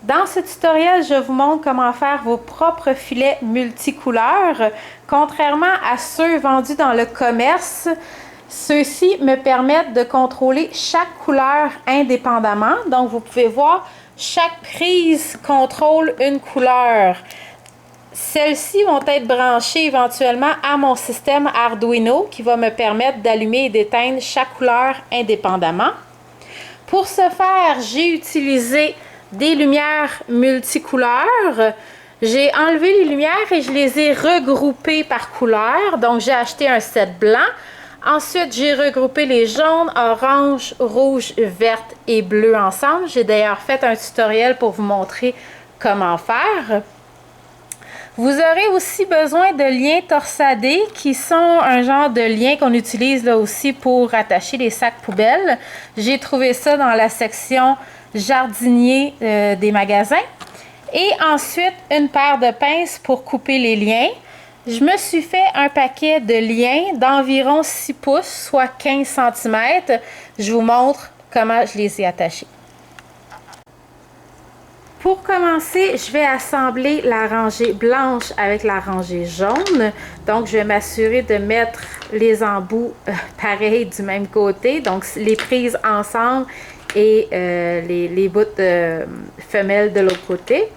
Dans ce tutoriel, je vous montre comment faire vos propres filets multicouleurs. Contrairement à ceux vendus dans le commerce, ceux-ci me permettent de contrôler chaque couleur indépendamment. Donc, vous pouvez voir, chaque prise contrôle une couleur. Celles-ci vont être branchées éventuellement à mon système Arduino qui va me permettre d'allumer et d'éteindre chaque couleur indépendamment. Pour ce faire, j'ai utilisé des lumières multicouleurs. J'ai enlevé les lumières et je les ai regroupées par couleur. Donc, j'ai acheté un set blanc. Ensuite, j'ai regroupé les jaunes, orange, rouge, vert et bleu ensemble. J'ai d'ailleurs fait un tutoriel pour vous montrer comment faire. Vous aurez aussi besoin de liens torsadés qui sont un genre de lien qu'on utilise là aussi pour attacher les sacs poubelles. J'ai trouvé ça dans la section jardinier des magasins. Et ensuite, une paire de pinces pour couper les liens. Je me suis fait un paquet de liens d'environ 6 pouces, soit 15 cm. Je vous montre comment je les ai attachés. Pour commencer, je vais assembler la rangée blanche avec la rangée jaune. Donc, je vais m'assurer de mettre les embouts pareils du même côté. Donc, les prises ensemble et les bouts de femelles de l'autre côté.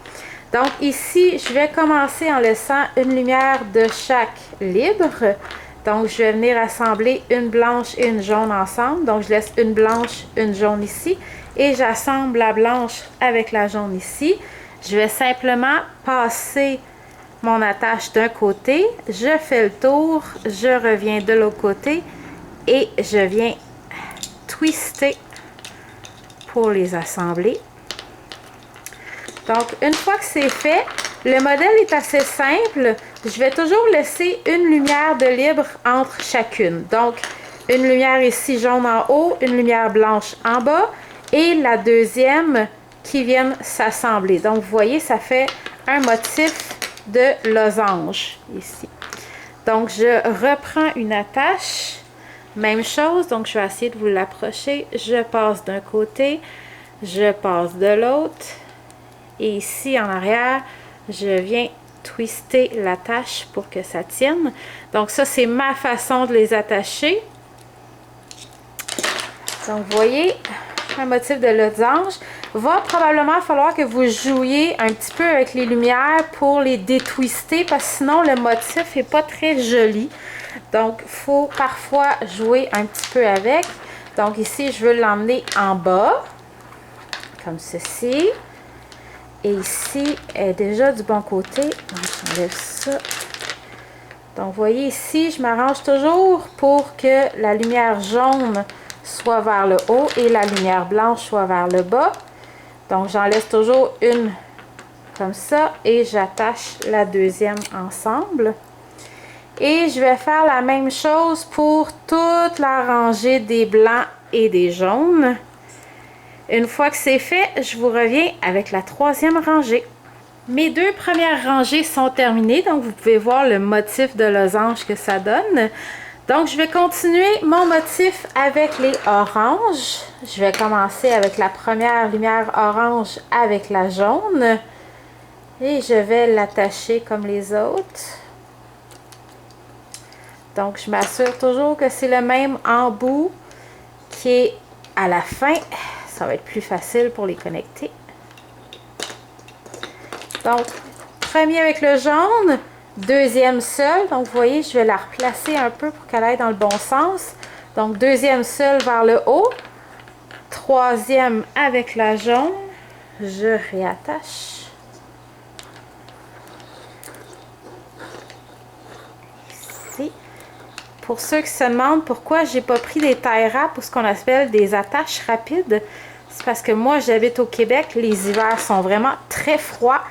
Donc, ici, je vais commencer en laissant une lumière de chaque libre. Donc, je vais venir assembler une blanche et une jaune ensemble. Donc, je laisse une blanche, une jaune ici. Et j'assemble la blanche avec la jaune ici. Je vais simplement passer mon attache d'un côté. Je fais le tour. Je reviens de l'autre côté. Et je viens twister pour les assembler. Donc, une fois que c'est fait, le modèle est assez simple. Je vais toujours laisser une lumière de libre entre chacune. Donc, une lumière ici jaune en haut, une lumière blanche en bas. Et la deuxième qui viennent s'assembler. Donc, vous voyez, ça fait un motif de losange ici. Donc, je reprends une attache. Même chose, donc je vais essayer de vous l'approcher. Je passe d'un côté, je passe de l'autre. Et ici, en arrière, je viens twister l'attache pour que ça tienne. Donc, ça, c'est ma façon de les attacher. Donc, vous voyez, un motif de losange. Va probablement falloir que vous jouiez un petit peu avec les lumières pour les détwister parce que sinon le motif n'est pas très joli. Donc, il faut parfois jouer un petit peu avec. Donc, ici, je veux l'emmener en bas, comme ceci. Et ici, elle est déjà du bon côté. Donc, j'enlève ça. Donc, vous voyez ici, je m'arrange toujours pour que la lumière jaune soit vers le haut et la lumière blanche soit vers le bas. Donc, j'en laisse toujours une comme ça et j'attache la deuxième ensemble. Et je vais faire la même chose pour toute la rangée des blancs et des jaunes. Une fois que c'est fait, je vous reviens avec la troisième rangée. Mes deux premières rangées sont terminées, donc vous pouvez voir le motif de losange que ça donne. Donc, je vais continuer mon motif avec les oranges. Je vais commencer avec la première lumière orange avec la jaune. Et je vais l'attacher comme les autres. Donc, je m'assure toujours que c'est le même embout qui est à la fin. Ça va être plus facile pour les connecter. Donc, premier avec le jaune. Deuxième seul, donc vous voyez, je vais la replacer un peu pour qu'elle aille dans le bon sens. Donc, deuxième seul vers le haut. Troisième avec la jaune. Je réattache. Ici. Pour ceux qui se demandent pourquoi j'ai pas pris des tie wraps ou ce qu'on appelle des attaches rapides, c'est parce que moi, j'habite au Québec. Les hivers sont vraiment très froids.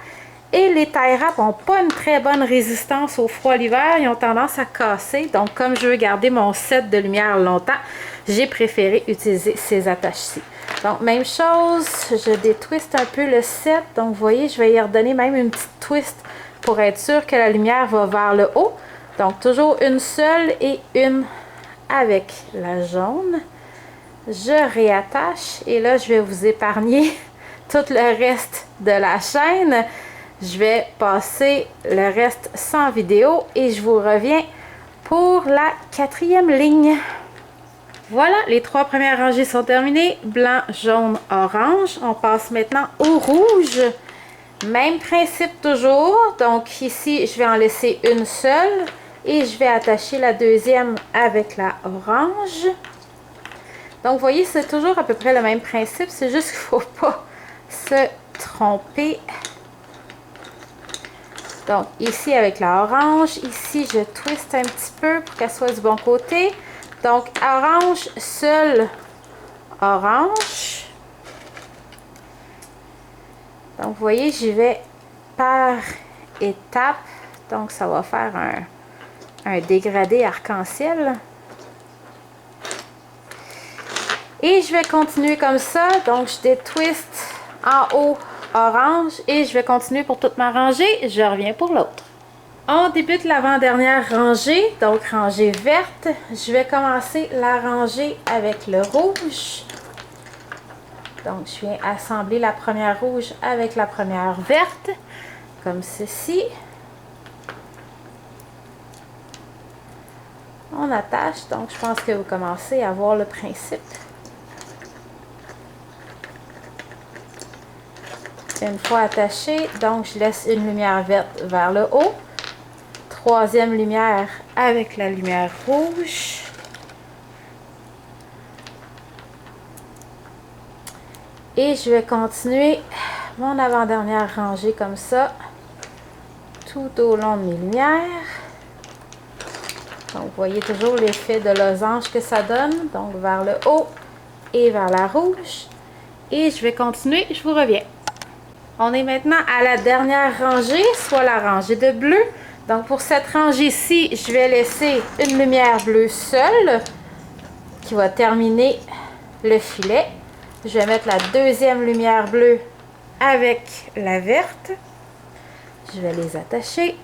Et les tie wraps n'ont pas une très bonne résistance au froid l'hiver. Ils ont tendance à casser. Donc, comme je veux garder mon set de lumière longtemps, j'ai préféré utiliser ces attaches-ci. Donc, même chose, je détwiste un peu le set. Donc, vous voyez, je vais y redonner même une petite twist pour être sûr que la lumière va vers le haut. Donc, toujours une seule et une avec la jaune. Je réattache et là, je vais vous épargner tout le reste de la chaîne. Je vais passer le reste sans vidéo et je vous reviens pour la 4e ligne. Voilà, les 3 premières rangées sont terminées. Blanc, jaune, orange. On passe maintenant au rouge. Même principe toujours. Donc ici, je vais en laisser une seule. Et je vais attacher la deuxième avec la orange. Donc, vous voyez, c'est toujours à peu près le même principe. C'est juste qu'il ne faut pas se tromper. Donc, ici avec la orange. Ici, je twiste un petit peu pour qu'elle soit du bon côté. Donc, orange, seul orange. Donc, vous voyez, j'y vais par étapes. Donc, ça va faire un dégradé arc-en-ciel. Et je vais continuer comme ça. Donc, je détwiste en haut orange et je vais continuer pour toute ma rangée. Je reviens pour l'autre. On débute l'avant-dernière rangée, donc rangée verte. Je vais commencer la rangée avec le rouge. Donc, je viens assembler la première rouge avec la première verte, comme ceci. On attache, donc je pense que vous commencez à voir le principe. Une fois attaché, donc je laisse une lumière verte vers le haut. 3e lumière avec la lumière rouge. Et je vais continuer mon avant-dernière rangée comme ça, tout au long de mes lumières. Donc, vous voyez toujours l'effet de losange que ça donne, donc vers le haut et vers la rouge. Et je vais continuer, je vous reviens. On est maintenant à la dernière rangée, soit la rangée de bleu. Donc, pour cette rangée-ci, je vais laisser une lumière bleue seule qui va terminer le filet. Je vais mettre la deuxième lumière bleue avec la verte. Je vais les attacher.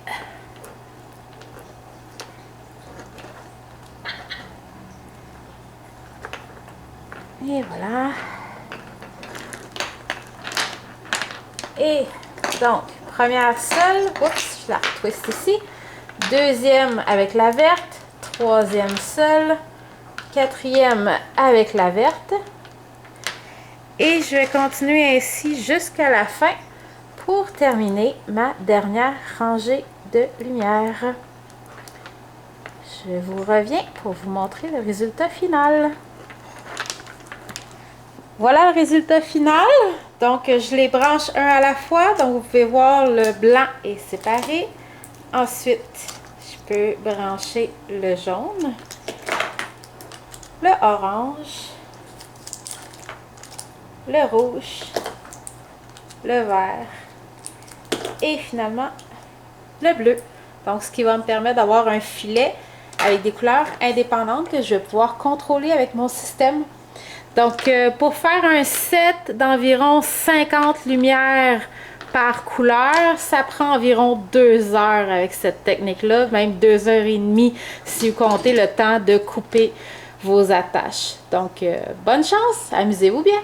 Et voilà. Et donc, première seule. Oups, je la retwiste ici. Deuxième avec la verte. Troisième seule. Quatrième avec la verte. Et je vais continuer ainsi jusqu'à la fin pour terminer ma dernière rangée de lumière. Je vous reviens pour vous montrer le résultat final. Voilà le résultat final. Donc, je les branche un à la fois. Donc, vous pouvez voir le blanc est séparé. Ensuite, je peux brancher le jaune, le orange, le rouge, le vert et finalement le bleu. Donc, ce qui va me permettre d'avoir un filet avec des couleurs indépendantes que je vais pouvoir contrôler avec mon système. Donc, pour faire un set d'environ 50 lumières par couleur, ça prend environ 2 heures avec cette technique-là, même 2 heures et demie si vous comptez le temps de couper vos attaches. Donc, bonne chance, amusez-vous bien!